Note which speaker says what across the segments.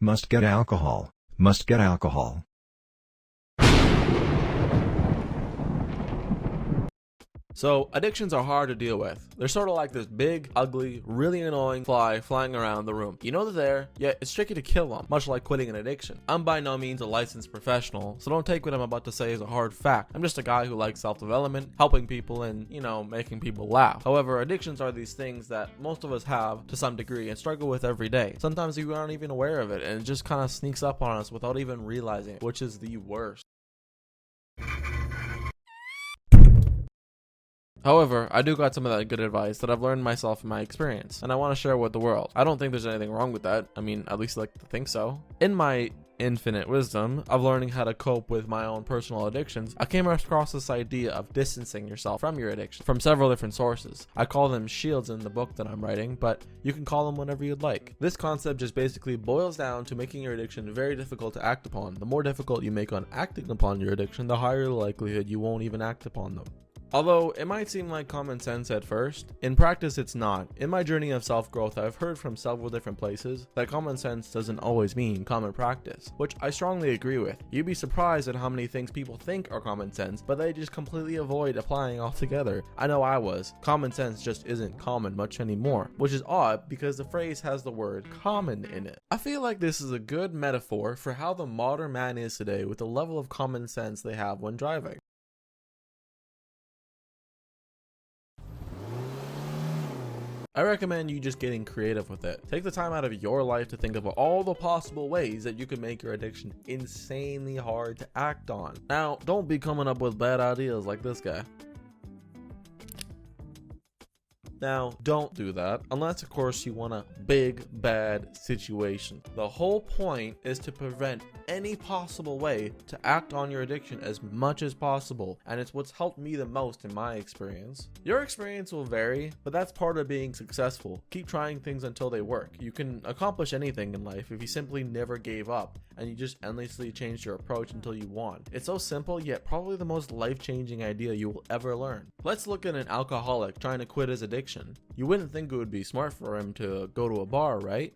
Speaker 1: Must get alcohol, must get alcohol.
Speaker 2: So, addictions are hard to deal with. They're sort of like this big, ugly, really annoying fly flying around the room. You know they're there, yet it's tricky to kill them, much like quitting an addiction. I'm by no means a licensed professional, so don't take what I'm about to say as a hard fact. I'm just a guy who likes self-development, helping people, and, making people laugh. However, addictions are these things that most of us have to some degree and struggle with every day. Sometimes we aren't even aware of it, and it just kind of sneaks up on us without even realizing it, which is the worst. However, I do got some of that good advice that I've learned myself in my experience, and I want to share with the world. I don't think there's anything wrong with that. I mean, at least I like to think so. In my infinite wisdom of learning how to cope with my own personal addictions, I came across this idea of distancing yourself from your addiction from several different sources. I call them shields in the book that I'm writing, but you can call them whatever you'd like. This concept just basically boils down to making your addiction very difficult to act upon. The more difficult you make on acting upon your addiction, the higher the likelihood you won't even act upon them. Although it might seem like common sense at first, in practice it's not. In my journey of self-growth, I've heard from several different places that common sense doesn't always mean common practice, which I strongly agree with. You'd be surprised at how many things people think are common sense, but they just completely avoid applying altogether. I know I was. Common sense just isn't common much anymore, which is odd because the phrase has the word common in it. I feel like this is a good metaphor for how the modern man is today with the level of common sense they have when driving. I recommend you just getting creative with it. Take the time out of your life to think of all the possible ways that you can make your addiction insanely hard to act on. Now, don't be coming up with bad ideas like this guy. Now, don't do that, unless of course you want a big, bad situation. The whole point is to prevent any possible way to act on your addiction as much as possible, and it's what's helped me the most in my experience. Your experience will vary, but that's part of being successful. Keep trying things until they work. You can accomplish anything in life if you simply never gave up, and you just endlessly changed your approach until you won. It's so simple, yet probably the most life-changing idea you will ever learn. Let's look at an alcoholic trying to quit his addiction. You wouldn't think it would be smart for him to go to a bar, right?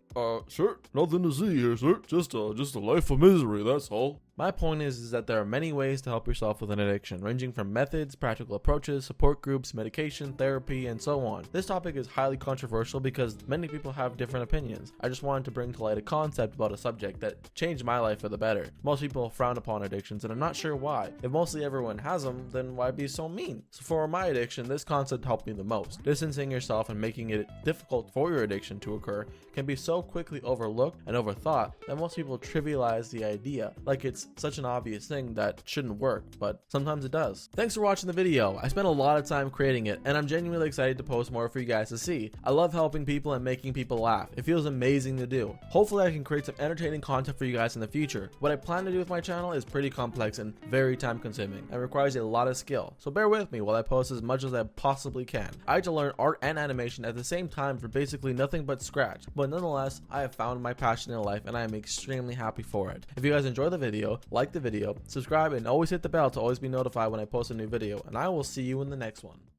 Speaker 3: Sir, nothing to see here, sir. Just a life of misery, that's all.
Speaker 2: My point is that there are many ways to help yourself with an addiction, ranging from methods, practical approaches, support groups, medication, therapy, and so on. This topic is highly controversial because many people have different opinions. I just wanted to bring to light a concept about a subject that changed my life for the better. Most people frown upon addictions, and I'm not sure why. If mostly everyone has them, then why be so mean? So for my addiction, this concept helped me the most. Distancing yourself and making it difficult for your addiction to occur can be so quickly overlooked and overthought that most people trivialize the idea, like it's such an obvious thing that shouldn't work, but sometimes it does. Thanks for watching the video. I spent a lot of time creating it, and I'm genuinely excited to post more for you guys to see. I love helping people and making people laugh. It feels amazing to do. Hopefully I can create some entertaining content for you guys in the future. What I plan to do with my channel is pretty complex and very time consuming and requires a lot of skill, so bear with me while I post as much as I possibly can. I had to learn art and animation at the same time for basically nothing but scratch, but nonetheless I have found my passion in life and I am extremely happy for it. If you guys enjoy the video, like the video, subscribe, and always hit the bell to always be notified when I post a new video, and I will see you in the next one.